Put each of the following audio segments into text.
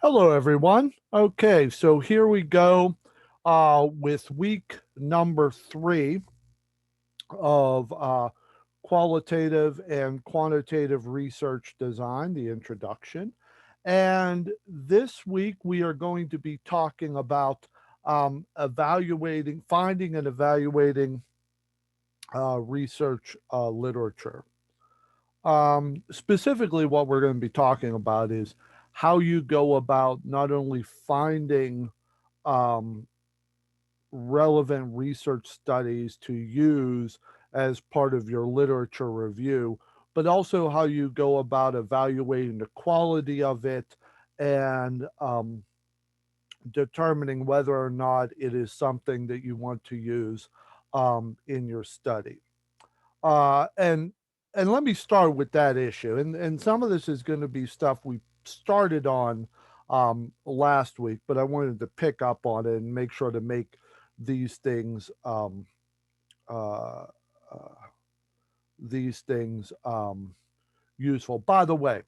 Hello, everyone. Okay, so here we go with week number 3 of qualitative and quantitative research design, the introduction. And this week we are going to be talking about finding and evaluating research literature. Specifically, what we're going to be talking about is how you go about not only finding um, relevant research studies to use as part of your literature review, but also how you go about evaluating the quality of it and determining whether or not it is something that you want to use in your study. Uh, and and let me start with that issue. And some of this is going to be stuff we started on last week, but I wanted to pick up on it and make sure to make these things uh, uh, these things useful. By the way,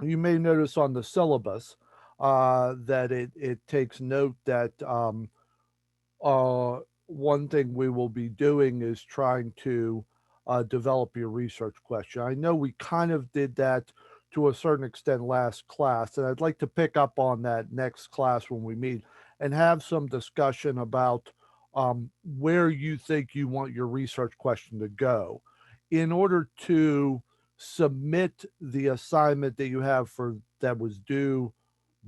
you may notice on the syllabus that it takes note that one thing we will be doing is trying to develop your research question. I know we kind of did that to a certain extent last class, and I'd like to pick up on that next class when we meet and have some discussion about where you think you want your research question to go in order to submit the assignment that you have for that was due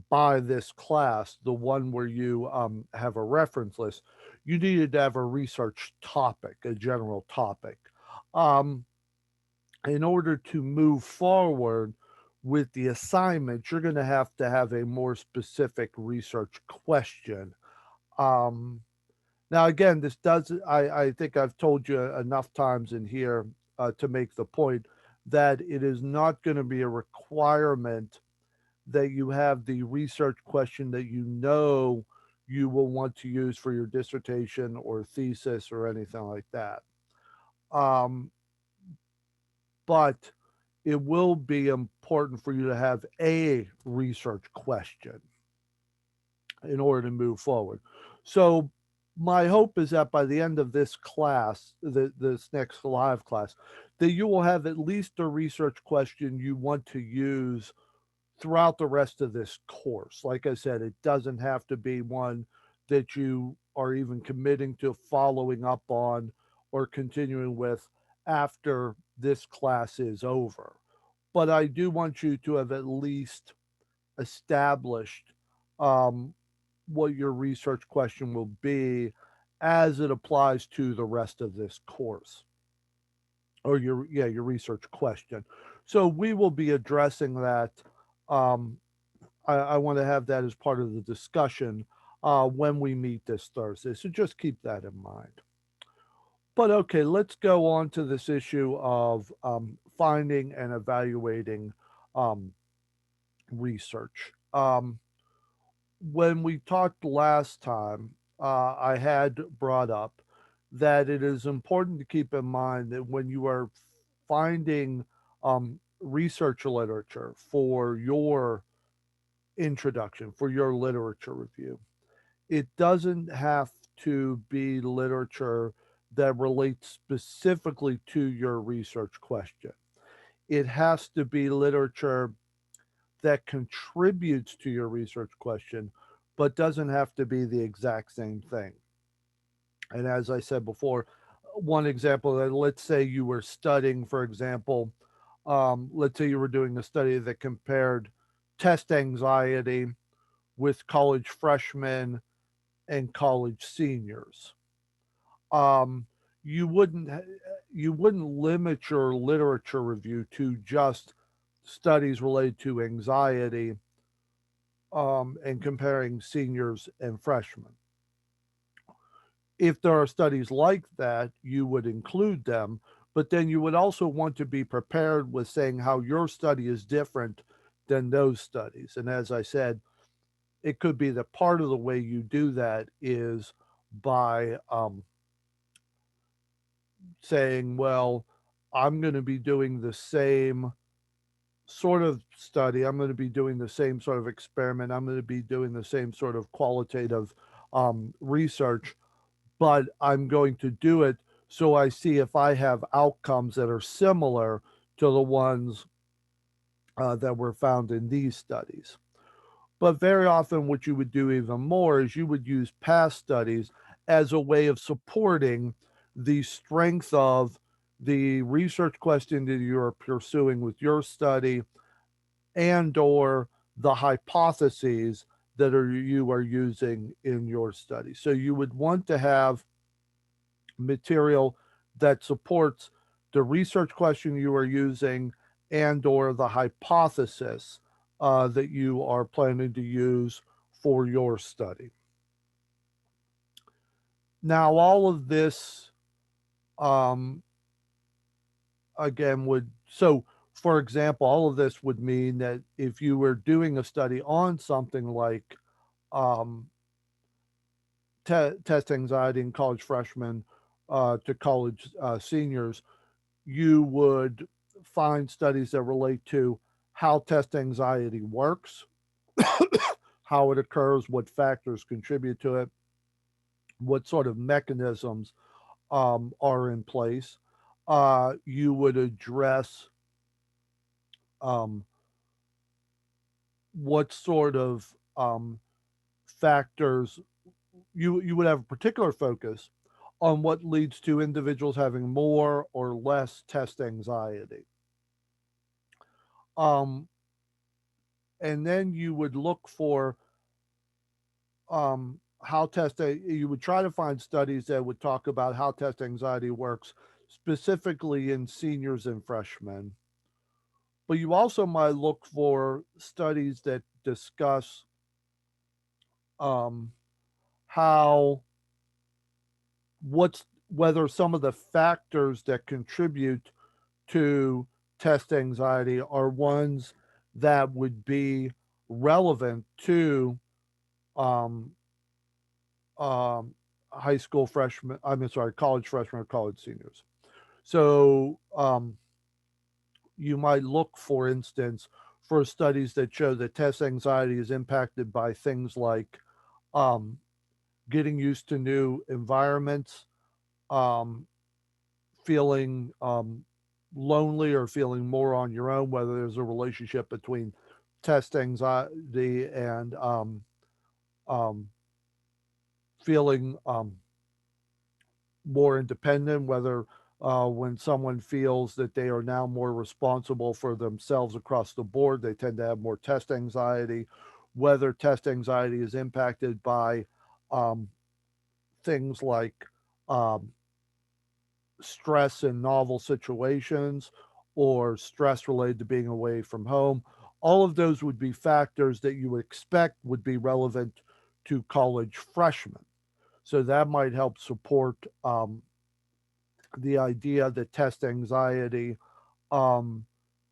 by this class, the one where you have a reference list, you needed to have a research topic, a general topic. Um, in order to move forward with the assignment, you're going to have a more specific research question. Um, Now, again, this does, I think I've told you enough times in here to make the point that it is not going to be a requirement that you have the research question that you know you will want to use for your dissertation or thesis or anything like that. Um, but it will be important for you to have a research question in order to move forward. So, my hope is that by the end of this class, this next live class, that you will have at least a research question you want to use throughout the rest of this course. Like I said, it doesn't have to be one that you are even committing to following up on or continuing with after this class is over. But I do want you to have at least established um, what your research question will be as it applies to the rest of this course or your research question. So we will be addressing that um, I want to have that as part of the discussion when we meet this Thursday. So just keep that in mind. But okay, let's go on to this issue of finding and evaluating um, research. When we talked last time, I had brought up that it is important to keep in mind that when you are finding research literature for your introduction, for your literature review, it doesn't have to be literature that relates specifically to your research question. It has to be literature that contributes to your research question, but doesn't have to be the exact same thing. And as I said before, one example that let's say you were studying, for example, let's say you were doing a study that compared test anxiety with college freshmen and college seniors. Um, you wouldn't you wouldn't limit your literature review to just studies related to anxiety and comparing seniors and freshmen. If there are studies like that, you would include them, but then you would also want to be prepared with saying how your study is different than those studies. And as I said, it could be that part of the way you do that is by saying, well, I'm going to be doing the same sort of study. I'm going to be doing the same sort of experiment. I'm going to be doing the same sort of qualitative research, but I'm going to do it so I see if I have outcomes that are similar to the ones that were found in these studies. But very often, what you would do even more is you would use past studies as a way of supporting the strength of the research question that you're pursuing with your study and or the hypotheses that you are using in your study. So you would want to have material that supports the research question you are using and or the hypothesis that you are planning to use for your study. Now, all of this, um, again, for example, all of this would mean that if you were doing a study on something like um, test anxiety in college freshmen to college seniors, you would find studies that relate to how test anxiety works, how it occurs, what factors contribute to it, what sort of mechanisms are in place. You would address um, what sort of factors you would have a particular focus on what leads to individuals having more or less test anxiety. Um, and then you would look for how you would try to find studies that would talk about how test anxiety works specifically in seniors and freshmen. But you also might look for studies that discuss um, how what's whether some of the factors that contribute to test anxiety are ones that would be relevant to um, um, high school freshmen. I mean, sorry, college freshmen or college seniors. So you might look, for instance, for studies that show that test anxiety is impacted by things like um, getting used to new environments, um, feeling lonely or feeling more on your own, whether there's a relationship between test anxiety and um, feeling more independent, whether when someone feels that they are now more responsible for themselves across the board, they tend to have more test anxiety, whether test anxiety is impacted by um, things like um, stress in novel situations or stress related to being away from home. All of those would be factors that you would expect would be relevant to college freshmen. So that might help support the idea that test anxiety um,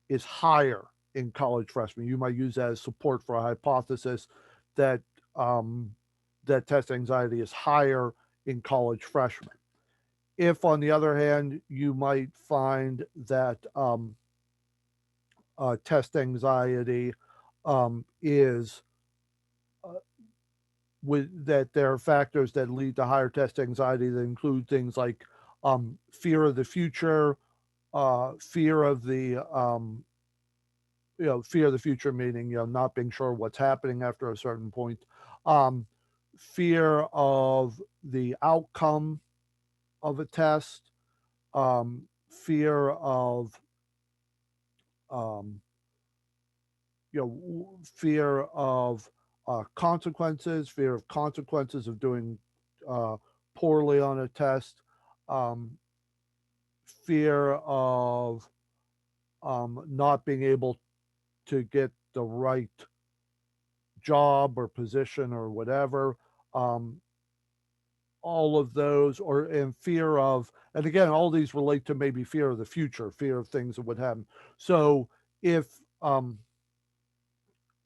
is higher in college freshmen. You might use that as support for a hypothesis that um, that test anxiety is higher in college freshmen. If, on the other hand, you might find that test anxiety is uh, with that there are factors that lead to higher test anxiety that include things like fear of the future, fear of the fear of the future, meaning not being sure what's happening after a certain point, um, fear of the outcome of a test, fear of um, fear of fear of consequences of doing uh, poorly on a test, um, fear of not being able to get the right job or position or whatever. Um, all of those, or in fear of, and again, all these relate to maybe fear of the future, fear of things that would happen. So if um,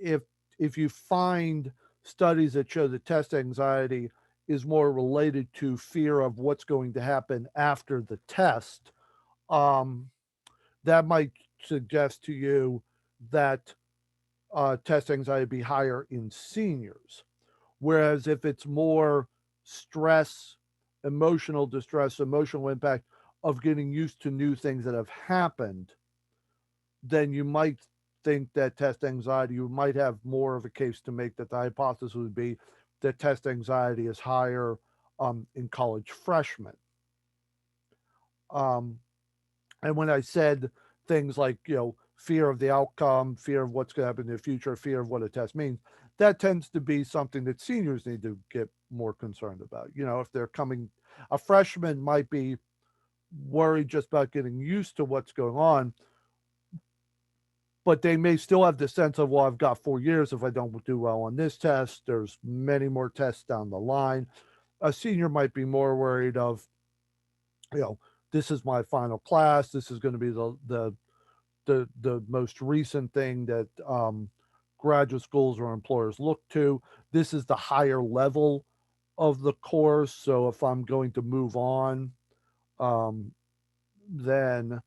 if if you find studies that show that test anxiety is more related to fear of what's going to happen after the test, um, that might suggest to you that test anxiety be higher in seniors. Whereas if it's more stress, emotional distress, emotional impact of getting used to new things that have happened, then you might think that test anxiety, you might have more of a case to make that the hypothesis would be that test anxiety is higher in college freshmen. Um, and when I said things like, fear of the outcome, fear of what's going to happen in the future, fear of what a test means, that tends to be something that seniors need to get more concerned about. If they're coming, a freshman might be worried just about getting used to what's going on, but they may still have the sense of, well, I've got 4 years. If I don't do well on this test, there's many more tests down the line. A senior might be more worried of, you know, this is my final class. This is going to be the most recent thing that graduate schools or employers look to. This is the higher level of the course. So if I'm going to move on, um, then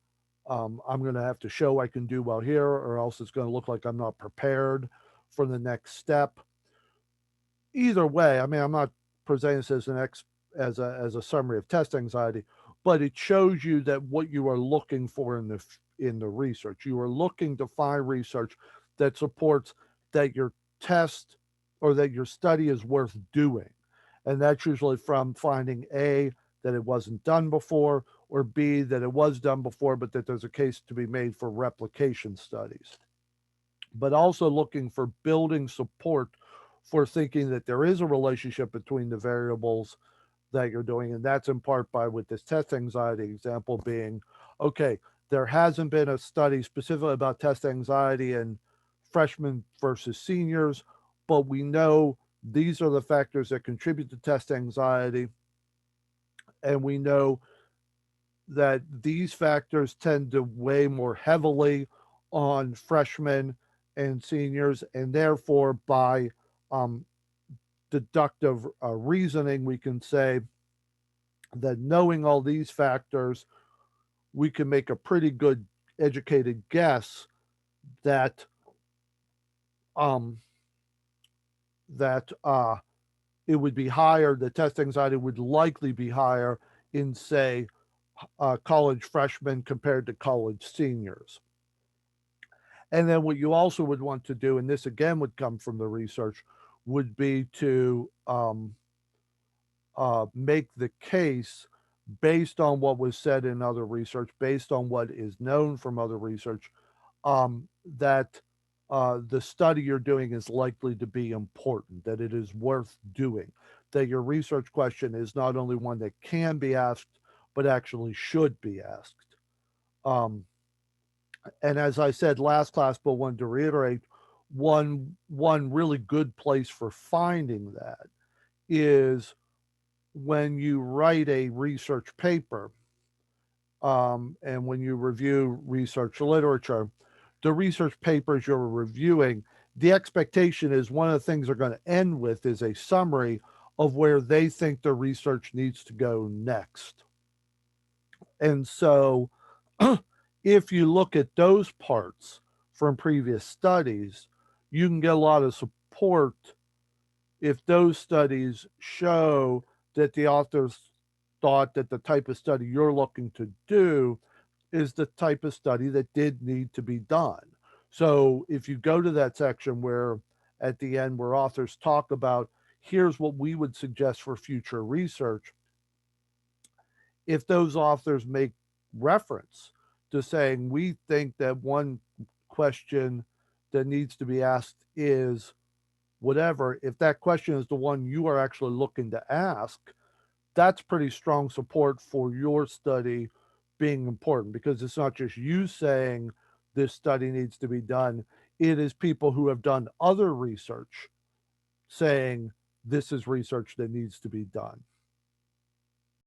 I'm going to have to show I can do well here, or else it's going to look like I'm not prepared for the next step. Either way, I mean, I'm not presenting this as as a summary of test anxiety, but it shows you that what you are looking for in the research. You are looking to find research that supports that your test or that your study is worth doing. And that's usually from finding A, that it wasn't done before, or B, that it was done before, but that there's a case to be made for replication studies. But also looking for building support for thinking that there is a relationship between the variables that you're doing. And that's in part by with this test anxiety example being, okay, there hasn't been a study specifically about test anxiety in freshmen versus seniors, but we know these are the factors that contribute to test anxiety. And we know that these factors tend to weigh more heavily on freshmen and seniors, and therefore, by um, deductive reasoning, we can say that knowing all these factors, we can make a pretty good educated guess that um, that it would be higher. The test anxiety would likely be higher in, say, college freshmen compared to college seniors. And then what you also would want to do, and this again would come from the research, would be to make the case based on what was said in other research, based on what is known from other research, that the study you're doing is likely to be important, that it is worth doing, that your research question is not only one that can be asked, but actually should be asked. Um, and as I said last class, but wanted to reiterate, one really good place for finding that is when you write a research paper, and when you review research literature, the research papers you're reviewing, the expectation is one of the things they're going to end with is a summary of where they think the research needs to go next. And so, if you look at those parts from previous studies, you can get a lot of support if those studies show that the authors thought that the type of study you're looking to do is the type of study that did need to be done. So if you go to that section where at the end where authors talk about here's what we would suggest for future research, if those authors make reference to saying we think that one question that needs to be asked is whatever, if that question is the one you are actually looking to ask, that's pretty strong support for your study being important because it's not just you saying this study needs to be done. It is people who have done other research saying this is research that needs to be done.